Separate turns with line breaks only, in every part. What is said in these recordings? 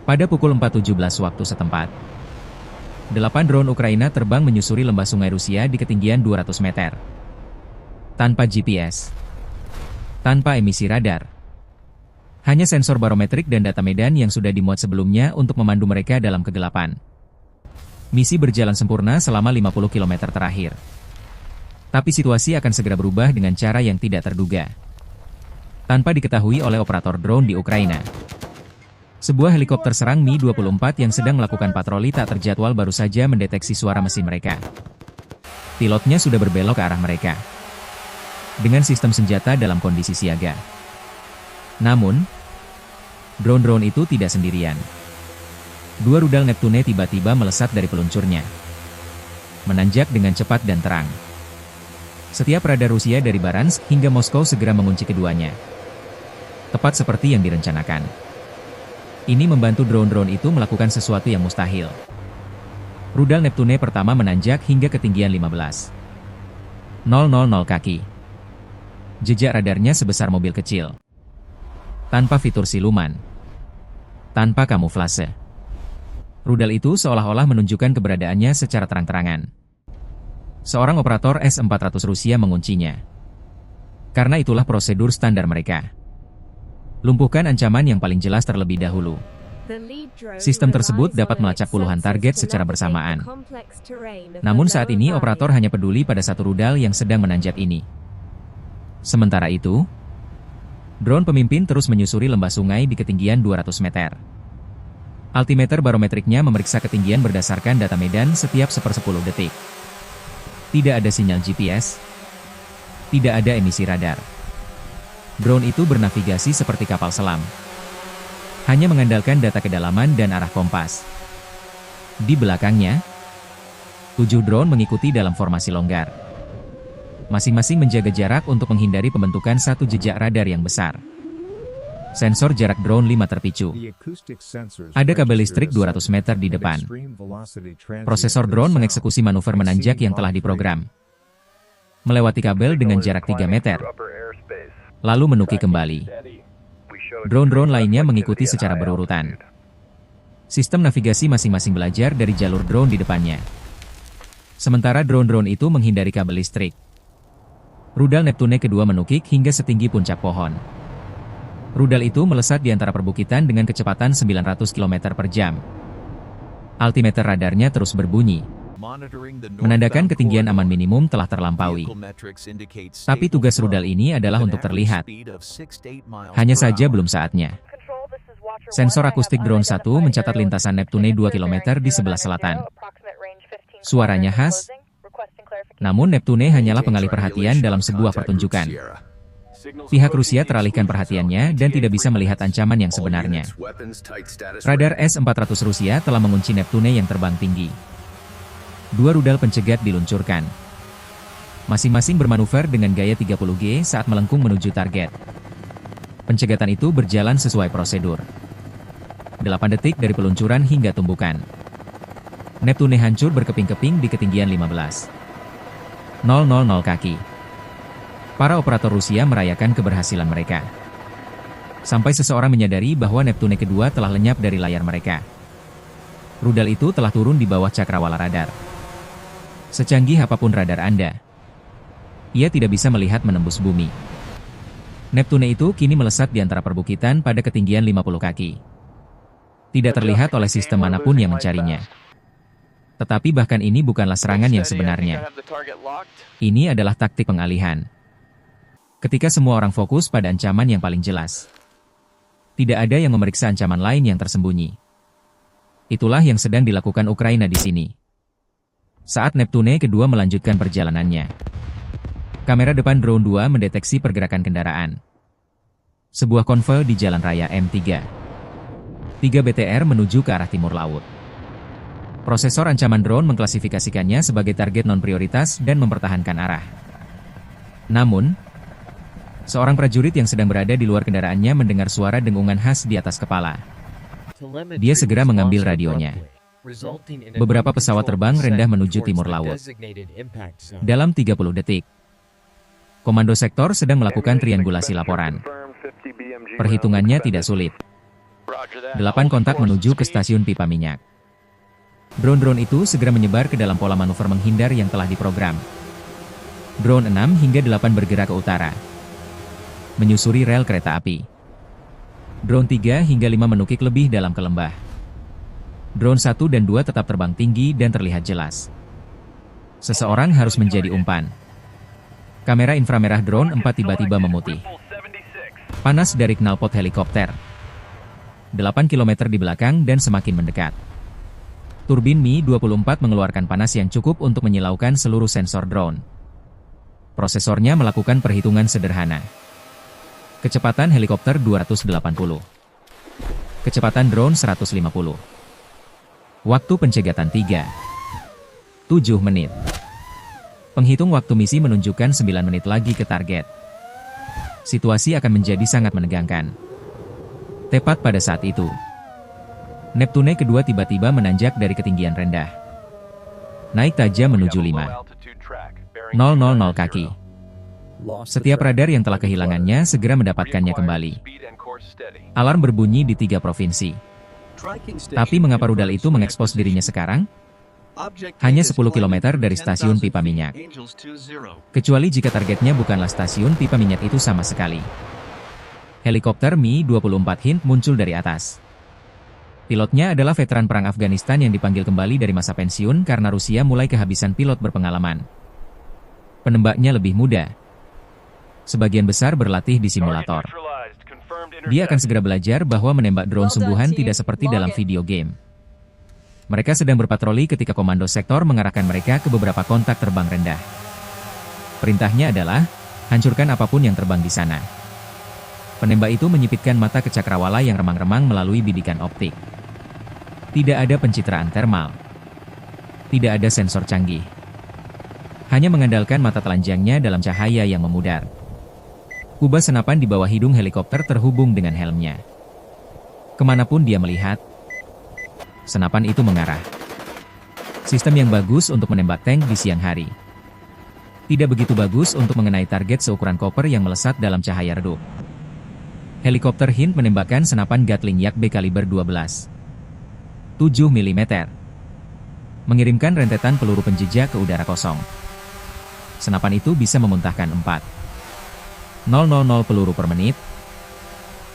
Pada pukul 4.17 waktu setempat, 8 drone Ukraina terbang menyusuri lembah sungai Rusia di ketinggian 200 meter. Tanpa GPS. Tanpa emisi radar. Hanya sensor barometrik dan data medan yang sudah dimuat sebelumnya untuk memandu mereka dalam kegelapan. Misi berjalan sempurna selama 50 km terakhir. Tapi situasi akan segera berubah dengan cara yang tidak terduga. Tanpa diketahui oleh operator drone di Ukraina. Sebuah helikopter serang Mi-24 yang sedang melakukan patroli tak terjadwal baru saja mendeteksi suara mesin mereka. Pilotnya sudah berbelok ke arah mereka. Dengan sistem senjata dalam kondisi siaga. Namun, drone-drone itu tidak sendirian. 2 rudal Neptune tiba-tiba melesat dari peluncurnya. Menanjak dengan cepat dan terang. Setiap radar Rusia dari Barans hingga Moskow segera mengunci keduanya. Tepat seperti yang direncanakan. Ini membantu drone-drone itu melakukan sesuatu yang mustahil. Rudal Neptune pertama menanjak hingga ketinggian 15,000 kaki. Jejak radarnya sebesar mobil kecil. Tanpa fitur siluman. Tanpa kamuflase. Rudal itu seolah-olah menunjukkan keberadaannya secara terang-terangan. Seorang operator S-400 Rusia menguncinya. Karena itulah prosedur standar mereka. Lumpuhkan ancaman yang paling jelas terlebih dahulu. Sistem tersebut dapat melacak puluhan target secara bersamaan. Namun saat ini operator hanya peduli pada satu rudal yang sedang menanjak ini. Sementara itu, drone pemimpin terus menyusuri lembah sungai di ketinggian 200 meter. Altimeter barometriknya memeriksa ketinggian berdasarkan data medan setiap 1/10 detik. Tidak ada sinyal GPS. Tidak ada emisi radar. Drone itu bernavigasi seperti kapal selam. Hanya mengandalkan data kedalaman dan arah kompas. Di belakangnya, 7 drone mengikuti dalam formasi longgar. Masing-masing menjaga jarak untuk menghindari pembentukan satu jejak radar yang besar. Sensor jarak drone 5 terpicu. Ada kabel listrik 200 meter di depan. Prosesor drone mengeksekusi manuver menanjak yang telah diprogram. Melewati kabel dengan jarak 3 meter. Lalu menuki kembali. Drone-drone lainnya mengikuti secara berurutan. Sistem navigasi masing-masing belajar dari jalur drone di depannya. Sementara drone-drone itu menghindari kabel listrik. Rudal Neptune kedua menukik hingga setinggi puncak pohon. Rudal itu melesat di antara perbukitan dengan kecepatan 900 km per jam. Altimeter radarnya terus berbunyi. Menandakan ketinggian aman minimum telah terlampaui. Tapi tugas rudal ini adalah untuk terlihat. Hanya saja belum saatnya. Sensor akustik drone 1 mencatat lintasan Neptune 2 km di sebelah selatan. Suaranya khas, namun Neptune hanyalah pengalih perhatian dalam sebuah pertunjukan. Pihak Rusia teralihkan perhatiannya dan tidak bisa melihat ancaman yang sebenarnya. Radar S-400 Rusia telah mengunci Neptune yang terbang tinggi. 2 rudal pencegat diluncurkan. Masing-masing bermanuver dengan gaya 30G saat melengkung menuju target. Pencegatan itu berjalan sesuai prosedur. 8 detik dari peluncuran hingga tumbukan. Neptune hancur berkeping-keping di ketinggian 15,000 kaki. Para operator Rusia merayakan keberhasilan mereka. Sampai seseorang menyadari bahwa Neptune kedua telah lenyap dari layar mereka. Rudal itu telah turun di bawah cakrawala radar. Secanggih apapun radar Anda, ia tidak bisa melihat menembus bumi. Neptune itu kini melesat di antara perbukitan pada ketinggian 50 kaki. Tidak terlihat oleh sistem manapun yang mencarinya. Tetapi bahkan ini bukanlah serangan yang sebenarnya. Ini adalah taktik pengalihan. Ketika semua orang fokus pada ancaman yang paling jelas. Tidak ada yang memeriksa ancaman lain yang tersembunyi. Itulah yang sedang dilakukan Ukraina di sini. Saat Neptune kedua melanjutkan perjalanannya. Kamera depan drone 2 mendeteksi pergerakan kendaraan. Sebuah konvoi di jalan raya M3. 3 BTR menuju ke arah timur laut. Prosesor ancaman drone mengklasifikasikannya sebagai target non-prioritas dan mempertahankan arah. Namun, seorang prajurit yang sedang berada di luar kendaraannya mendengar suara dengungan khas di atas kepala. Dia segera mengambil radionya. Beberapa pesawat terbang rendah menuju timur laut. Dalam 30 detik, Komando Sektor sedang melakukan triangulasi laporan. Perhitungannya tidak sulit. 8 kontak menuju ke stasiun pipa minyak. Drone-drone itu segera menyebar ke dalam pola manuver menghindar yang telah diprogram. Drone 6 hingga 8 bergerak ke utara, menyusuri rel kereta api. Drone 3 hingga 5 menukik lebih dalam ke lembah. Drone 1 dan 2 tetap terbang tinggi dan terlihat jelas. Seseorang harus menjadi umpan. Kamera inframerah drone 4 tiba-tiba memutih. Panas dari knalpot helikopter. 8 km di belakang dan semakin mendekat. Turbin Mi-24 mengeluarkan panas yang cukup untuk menyilaukan seluruh sensor drone. Prosesornya melakukan perhitungan sederhana. Kecepatan helikopter 280. Kecepatan drone 150. Waktu pencegatan 3,7 menit. Penghitung waktu misi menunjukkan 9 menit lagi ke target. Situasi akan menjadi sangat menegangkan. Tepat pada saat itu, Neptune kedua tiba-tiba menanjak dari ketinggian rendah. Naik tajam menuju 5,000 kaki. Setiap radar yang telah kehilangannya segera mendapatkannya kembali. Alarm berbunyi di 3 provinsi. Tapi mengapa rudal itu mengekspos dirinya sekarang? Hanya 10 km dari stasiun pipa minyak. Kecuali jika targetnya bukanlah stasiun pipa minyak itu sama sekali. Helikopter Mi-24 Hind muncul dari atas. Pilotnya adalah veteran perang Afghanistan yang dipanggil kembali dari masa pensiun karena Rusia mulai kehabisan pilot berpengalaman. Penembaknya lebih muda. Sebagian besar berlatih di simulator. Dia akan segera belajar bahwa menembak drone sungguhan tidak seperti dalam video game. Mereka sedang berpatroli ketika komando sektor mengarahkan mereka ke beberapa kontak terbang rendah. Perintahnya adalah, hancurkan apapun yang terbang di sana. Penembak itu menyipitkan mata ke cakrawala yang remang-remang melalui bidikan optik. Tidak ada pencitraan termal. Tidak ada sensor canggih. Hanya mengandalkan mata telanjangnya dalam cahaya yang memudar. Kubah senapan di bawah hidung helikopter terhubung dengan helmnya. Kemanapun dia melihat, senapan itu mengarah. Sistem yang bagus untuk menembak tank di siang hari. Tidak begitu bagus untuk mengenai target seukuran koper yang melesat dalam cahaya redup. Helikopter Hind menembakkan senapan Gatling Yak B kaliber 12. 7 mm. Mengirimkan rentetan peluru penjejak ke udara kosong. Senapan itu bisa memuntahkan 4,000 peluru per menit.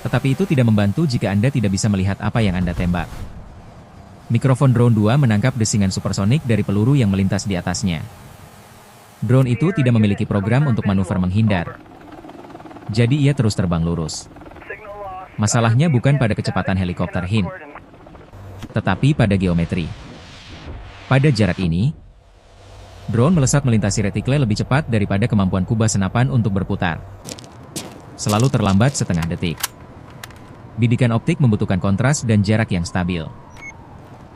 Tetapi itu tidak membantu jika Anda tidak bisa melihat apa yang Anda tembak. Mikrofon drone 2 menangkap desingan supersonik dari peluru yang melintas di atasnya. Drone itu tidak memiliki program untuk manuver menghindar. Jadi ia terus terbang lurus. Masalahnya bukan pada kecepatan helikopter Hind, tetapi pada geometri. Pada jarak ini, drone melesat melintasi retikle lebih cepat daripada kemampuan kubah senapan untuk berputar. Selalu terlambat setengah detik. Bidikan optik membutuhkan kontras dan jarak yang stabil.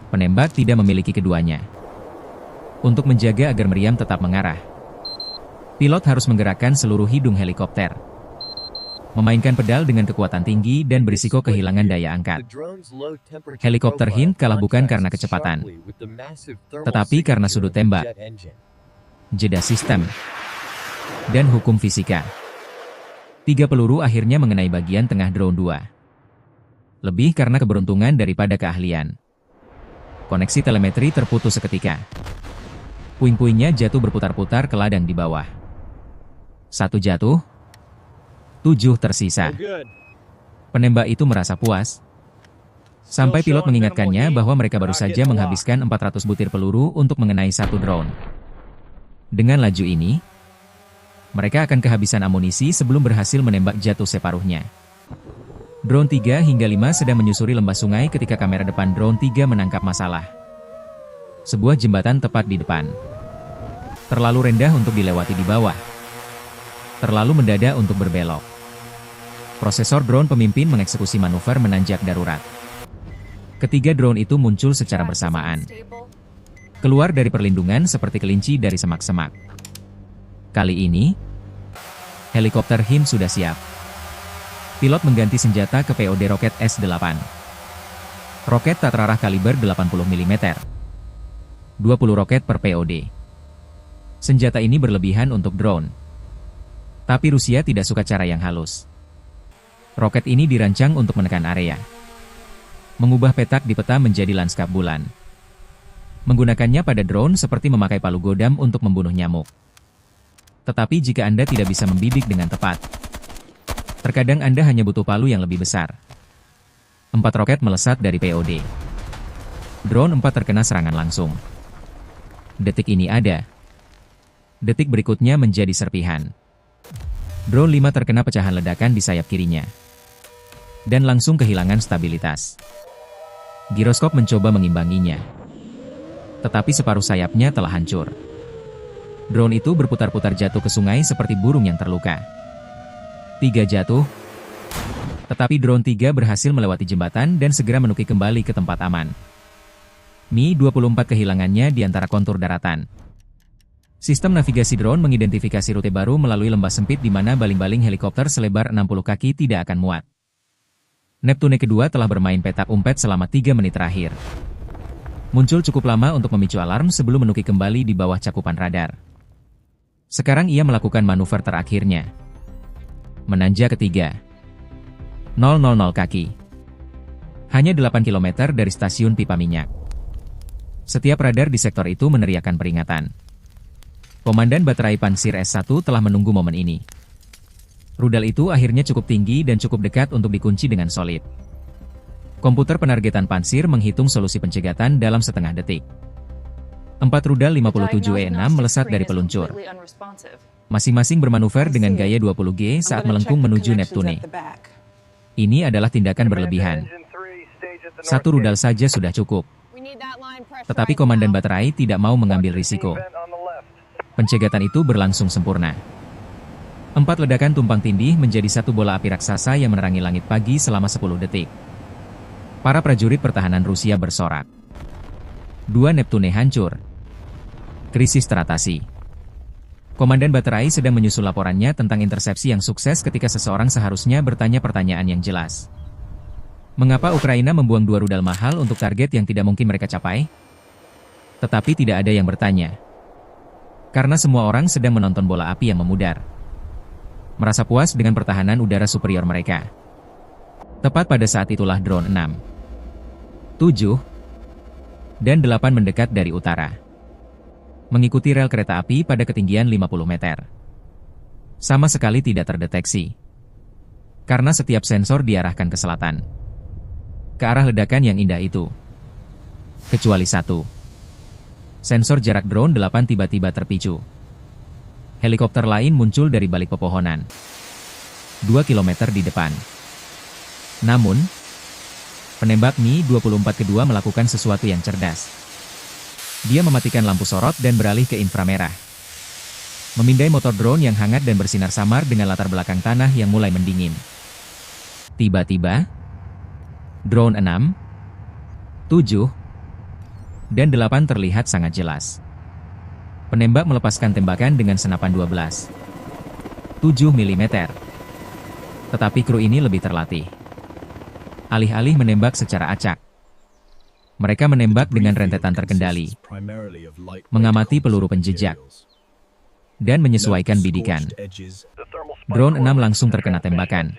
Penembak tidak memiliki keduanya. Untuk menjaga agar meriam tetap mengarah, pilot harus menggerakkan seluruh hidung helikopter, memainkan pedal dengan kekuatan tinggi dan berisiko kehilangan daya angkat. Helikopter Hind kalah bukan karena kecepatan, tetapi karena sudut tembak, jeda sistem, dan hukum fisika. 3 peluru akhirnya mengenai bagian tengah drone 2. Lebih karena keberuntungan daripada keahlian. Koneksi telemetri terputus seketika. Puing-puingnya jatuh berputar-putar ke ladang di bawah. 1 jatuh, 7 tersisa. Penembak itu merasa puas, sampai pilot mengingatkannya bahwa mereka baru saja menghabiskan 400 butir peluru untuk mengenai 1 drone. Dengan laju ini, mereka akan kehabisan amunisi sebelum berhasil menembak jatuh separuhnya. Drone 3 hingga 5 sedang menyusuri lembah sungai ketika kamera depan drone 3 menangkap masalah. Sebuah jembatan tepat di depan. Terlalu rendah untuk dilewati di bawah. Terlalu mendadak untuk berbelok. Prosesor drone pemimpin mengeksekusi manuver menanjak darurat. Ketiga drone itu muncul secara bersamaan. Keluar dari perlindungan seperti kelinci dari semak-semak. Kali ini, helikopter Hind sudah siap. Pilot mengganti senjata ke POD roket S-8. Roket tak terarah kaliber 80 mm. 20 roket per POD. Senjata ini berlebihan untuk drone. Tapi Rusia tidak suka cara yang halus. Roket ini dirancang untuk menekan area. Mengubah petak di peta menjadi lanskap bulan. Menggunakannya pada drone seperti memakai palu godam untuk membunuh nyamuk. Tetapi jika Anda tidak bisa membidik dengan tepat, terkadang Anda hanya butuh palu yang lebih besar. 4 roket melesat dari POD. Drone 4 terkena serangan langsung. Detik ini ada. Detik berikutnya menjadi serpihan. Drone 5 terkena pecahan ledakan di sayap kirinya. Dan langsung kehilangan stabilitas. Giroskop mencoba mengimbanginya. Tetapi separuh sayapnya telah hancur. Drone itu berputar-putar jatuh ke sungai seperti burung yang terluka. 3 jatuh. Tetapi drone 3 berhasil melewati jembatan dan segera menukik kembali ke tempat aman. Mi-24 kehilangannya di antara kontur daratan. Sistem navigasi drone mengidentifikasi rute baru melalui lembah sempit di mana baling-baling helikopter selebar 60 kaki tidak akan muat. Neptune kedua telah bermain petak umpet selama 3 menit terakhir. Muncul cukup lama untuk memicu alarm sebelum menukik kembali di bawah cakupan radar. Sekarang ia melakukan manuver terakhirnya. Menanja ketiga. 000 kaki. Hanya 8 km dari stasiun pipa minyak. Setiap radar di sektor itu meneriakkan peringatan. Komandan Baterai Pansir S1 telah menunggu momen ini. Rudal itu akhirnya cukup tinggi dan cukup dekat untuk dikunci dengan solid. Komputer penargetan Pansir menghitung solusi pencegatan dalam setengah detik. 4 rudal 57E6 melesat dari peluncur. Masing-masing bermanuver dengan gaya 20G saat melengkung menuju Neptune. Ini adalah tindakan berlebihan. 1 rudal saja sudah cukup. Tetapi Komandan Baterai tidak mau mengambil risiko. Pencegatan itu berlangsung sempurna. 4 ledakan tumpang tindih menjadi 1 bola api raksasa yang menerangi langit pagi selama 10 detik. Para prajurit pertahanan Rusia bersorak. 2 Neptune hancur. Krisis teratasi. Komandan Baterai sedang menyusun laporannya tentang intersepsi yang sukses ketika seseorang seharusnya bertanya pertanyaan yang jelas. Mengapa Ukraina membuang 2 rudal mahal untuk target yang tidak mungkin mereka capai? Tetapi tidak ada yang bertanya. Karena semua orang sedang menonton bola api yang memudar. Merasa puas dengan pertahanan udara superior mereka. Tepat pada saat itulah drone 6, 7, dan 8 mendekat dari utara. Mengikuti rel kereta api pada ketinggian 50 meter. Sama sekali tidak terdeteksi. Karena setiap sensor diarahkan ke selatan. Ke arah ledakan yang indah itu. Kecuali 1. Sensor jarak drone 8 tiba-tiba terpicu. Helikopter lain muncul dari balik pepohonan. 2 km di depan. Namun, penembak Mi-24 kedua melakukan sesuatu yang cerdas. Dia mematikan lampu sorot dan beralih ke inframerah. Memindai motor drone yang hangat dan bersinar samar dengan latar belakang tanah yang mulai mendingin. Tiba-tiba, drone 6, 7, dan 8 terlihat sangat jelas. Penembak melepaskan tembakan dengan senapan 12, 7 mm. Tetapi kru ini lebih terlatih. Alih-alih menembak secara acak, mereka menembak dengan rentetan terkendali, mengamati peluru penjejak, dan menyesuaikan bidikan. Drone 6 langsung terkena tembakan.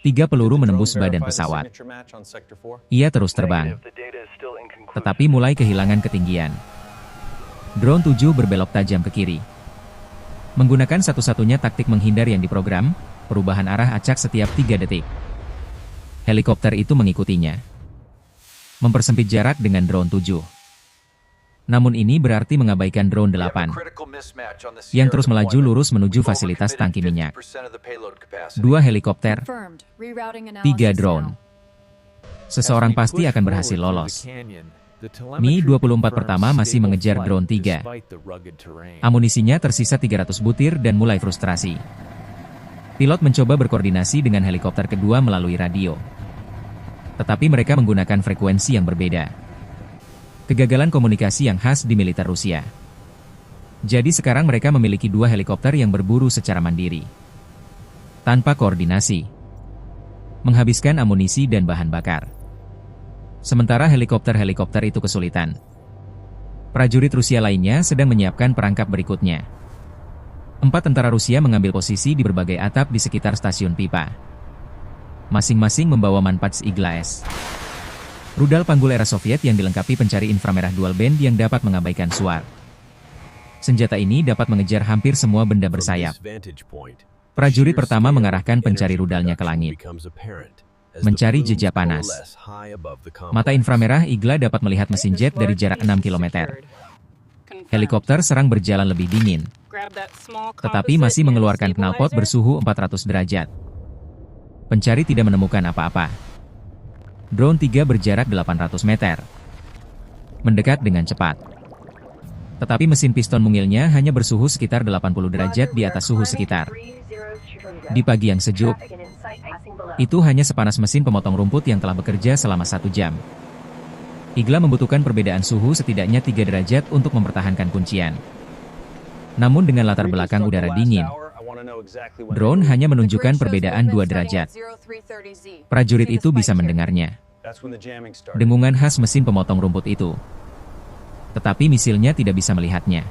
3 peluru menembus badan pesawat. Ia terus terbang, tetapi mulai kehilangan ketinggian. Drone 7 berbelok tajam ke kiri. Menggunakan satu-satunya taktik menghindar yang diprogram, perubahan arah acak setiap 3 detik. Helikopter itu mengikutinya. Mempersempit jarak dengan drone 7. Namun ini berarti mengabaikan drone 8, yang terus melaju lurus menuju fasilitas tangki minyak. 2 helikopter, 3 drone. Seseorang pasti akan berhasil lolos. Mi-24 pertama masih mengejar drone 3. Amunisinya tersisa 300 butir dan mulai frustrasi. Pilot mencoba berkoordinasi dengan helikopter kedua melalui radio. Tetapi mereka menggunakan frekuensi yang berbeda. Kegagalan komunikasi yang khas di militer Rusia. Jadi sekarang mereka memiliki 2 helikopter yang berburu secara mandiri. Tanpa koordinasi. Menghabiskan amunisi dan bahan bakar. Sementara helikopter-helikopter itu kesulitan. Prajurit Rusia lainnya sedang menyiapkan perangkap berikutnya. 4 tentara Rusia mengambil posisi di berbagai atap di sekitar stasiun pipa. Masing-masing membawa Manpats Igla S. Rudal panggul era Soviet yang dilengkapi pencari inframerah dual band yang dapat mengabaikan suar. Senjata ini dapat mengejar hampir semua benda bersayap. Prajurit pertama mengarahkan pencari rudalnya ke langit, mencari jejak panas. Mata inframerah Igla dapat melihat mesin jet dari jarak 6 km. Helikopter serang berjalan lebih dingin, tetapi masih mengeluarkan knalpot bersuhu 400 derajat. Pencari tidak menemukan apa-apa. Drone 3 berjarak 800 meter. Mendekat dengan cepat. Tetapi mesin piston mungilnya hanya bersuhu sekitar 80 derajat di atas suhu sekitar. Di pagi yang sejuk, itu hanya sepanas mesin pemotong rumput yang telah bekerja selama 1 jam. Igla membutuhkan perbedaan suhu setidaknya 3 derajat untuk mempertahankan kuncian. Namun dengan latar belakang udara dingin, drone hanya menunjukkan perbedaan 2 derajat. Prajurit itu bisa mendengarnya. Dengungan khas mesin pemotong rumput itu. Tetapi misilnya tidak bisa melihatnya.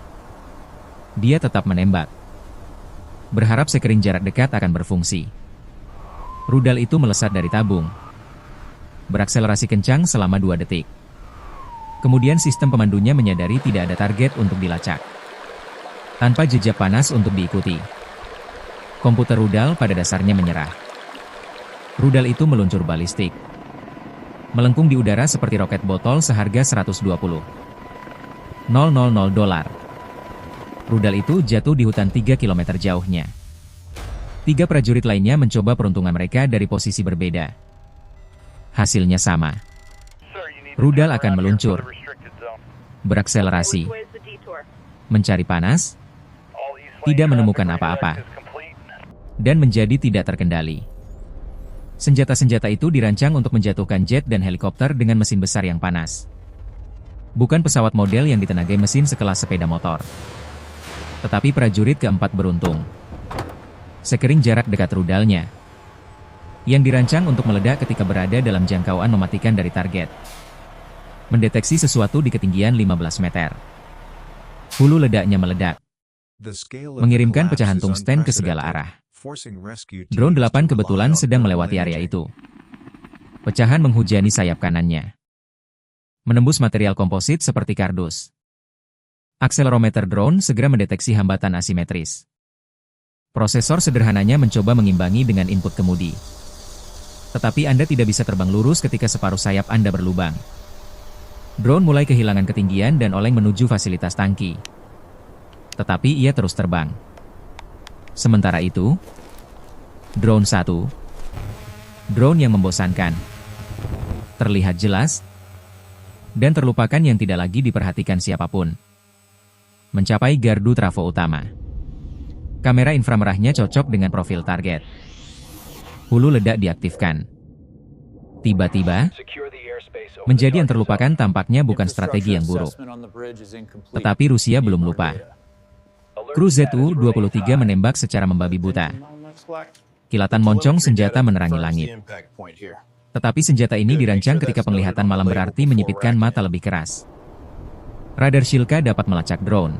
Dia tetap menembak. Berharap sekering jarak dekat akan berfungsi. Rudal itu melesat dari tabung. Berakselerasi kencang selama 2 detik. Kemudian sistem pemandunya menyadari tidak ada target untuk dilacak. Tanpa jejak panas untuk diikuti. Komputer rudal pada dasarnya menyerah. Rudal itu meluncur balistik. Melengkung di udara seperti roket botol seharga $120,000. Rudal itu jatuh di hutan 3 km jauhnya. 3 prajurit lainnya mencoba peruntungan mereka dari posisi berbeda. Hasilnya sama. Rudal akan meluncur, berakselerasi, mencari panas, tidak menemukan apa-apa, dan menjadi tidak terkendali. Senjata-senjata itu dirancang untuk menjatuhkan jet dan helikopter dengan mesin besar yang panas. Bukan pesawat model yang ditenagai mesin sekelas sepeda motor. Tetapi prajurit keempat beruntung. Sekering jarak dekat rudalnya, yang dirancang untuk meledak ketika berada dalam jangkauan mematikan dari target. Mendeteksi sesuatu di ketinggian 15 meter. Hulu ledaknya meledak, mengirimkan pecahan tungsten ke segala arah. Drone 8 kebetulan sedang melewati area itu. Pecahan menghujani sayap kanannya, menembus material komposit seperti kardus. Akselerometer drone segera mendeteksi hambatan asimetris. Prosesor sederhananya mencoba mengimbangi dengan input kemudi. Tetapi Anda tidak bisa terbang lurus ketika separuh sayap Anda berlubang. Drone mulai kehilangan ketinggian dan oleng menuju fasilitas tangki. Tetapi ia terus terbang. Sementara itu, drone 1, drone yang membosankan, terlihat jelas, dan terlupakan yang tidak lagi diperhatikan siapapun. Mencapai gardu trafo utama. Kamera inframerahnya cocok dengan profil target. Hulu ledak diaktifkan. Tiba-tiba, menjadi yang terlupakan tampaknya bukan strategi yang buruk. Tetapi Rusia belum lupa. Kru Zu-23 menembak secara membabi buta. Kilatan moncong senjata menerangi langit. Tetapi senjata ini dirancang ketika penglihatan malam berarti menyipitkan mata lebih keras. Radar Shilka dapat melacak drone.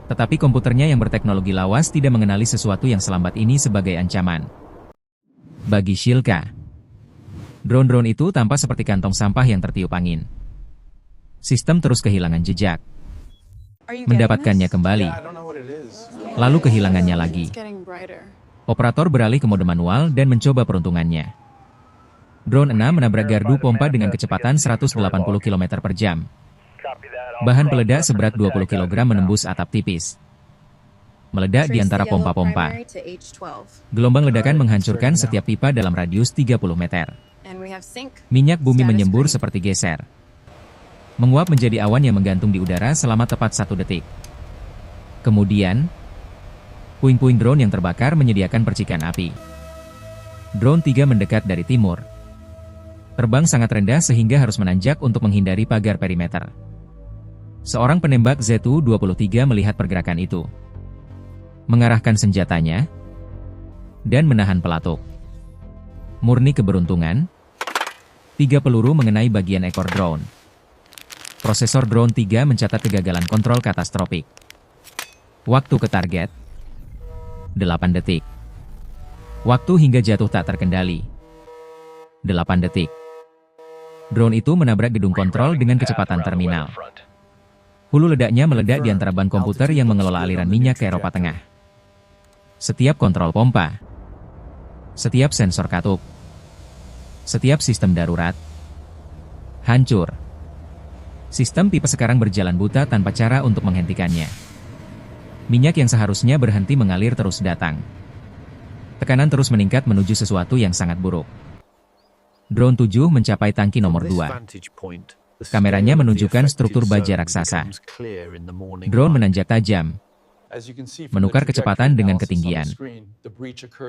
Tetapi komputernya yang berteknologi lawas tidak mengenali sesuatu yang selambat ini sebagai ancaman. Bagi Shilka, drone-drone itu tampak seperti kantong sampah yang tertiup angin. Sistem terus kehilangan jejak. Mendapatkannya kembali. Lalu kehilangannya lagi. Operator beralih ke mode manual dan mencoba peruntungannya. Drone 6 menabrak gardu pompa dengan kecepatan 180 km per jam. Bahan peledak seberat 20 kg menembus atap tipis. Meledak di antara pompa-pompa. Gelombang ledakan menghancurkan setiap pipa dalam radius 30 meter. Minyak bumi menyembur seperti geser. Menguap menjadi awan yang menggantung di udara selama tepat 1 detik. Kemudian, puing-puing drone yang terbakar menyediakan percikan api. Drone 3 mendekat dari timur. Terbang sangat rendah sehingga harus menanjak untuk menghindari pagar perimeter. Seorang penembak Zu-23 melihat pergerakan itu. Mengarahkan senjatanya, dan menahan pelatuk. Murni keberuntungan, 3 peluru mengenai bagian ekor drone. Prosesor drone 3 mencatat kegagalan kontrol katastrofik. Waktu ke target, 8 detik. Waktu hingga jatuh tak terkendali, 8 detik. Drone itu menabrak gedung kontrol dengan kecepatan terminal. Hulu ledaknya meledak di antara ban komputer yang mengelola aliran minyak ke Eropa Tengah. Setiap kontrol pompa, setiap sensor katup, setiap sistem darurat hancur. Sistem pipa sekarang berjalan buta tanpa cara untuk menghentikannya. Minyak yang seharusnya berhenti mengalir terus datang. Tekanan terus meningkat menuju sesuatu yang sangat buruk. Drone 7 mencapai tangki nomor 2. Kameranya menunjukkan struktur baja raksasa. Drone menanjak tajam, menukar kecepatan dengan ketinggian.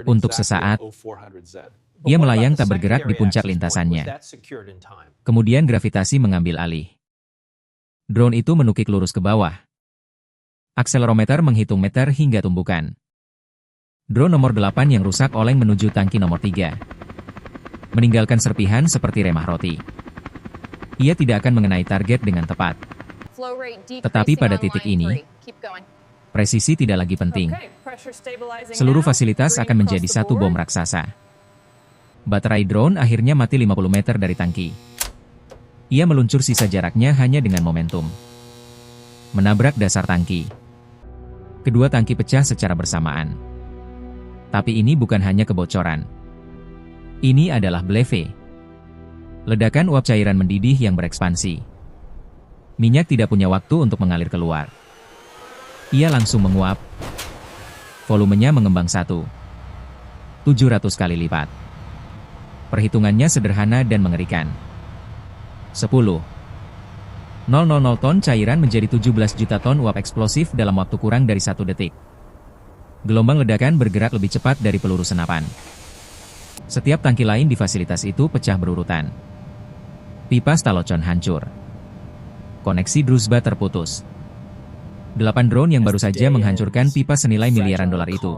Untuk sesaat, ia melayang tak bergerak di puncak lintasannya. Kemudian gravitasi mengambil alih. Drone itu menukik lurus ke bawah. Akselerometer menghitung meter hingga tumbukan. Drone nomor 8 yang rusak oleng menuju tangki nomor 3. Meninggalkan serpihan seperti remah roti. Ia tidak akan mengenai target dengan tepat. Tetapi pada titik ini, presisi tidak lagi penting. Seluruh fasilitas akan menjadi satu bom raksasa. Baterai drone akhirnya mati 50 meter dari tangki. Ia meluncur sisa jaraknya hanya dengan momentum. Menabrak dasar tangki. Kedua tangki pecah secara bersamaan. Tapi ini bukan hanya kebocoran. Ini adalah bleve. Ledakan uap cairan mendidih yang berekspansi. Minyak tidak punya waktu untuk mengalir keluar. Ia langsung menguap. Volumenya mengembang 700 kali lipat. Perhitungannya sederhana dan mengerikan. 10,000 ton cairan menjadi 17 juta ton uap eksplosif dalam waktu kurang dari 1 detik. Gelombang ledakan bergerak lebih cepat dari peluru senapan. Setiap tangki lain di fasilitas itu pecah berurutan. Pipa stalocon hancur. Koneksi drusba terputus. 8 drone yang baru saja menghancurkan pipa senilai miliaran dolar itu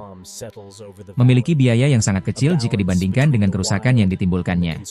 memiliki biaya yang sangat kecil jika dibandingkan dengan kerusakan yang ditimbulkannya.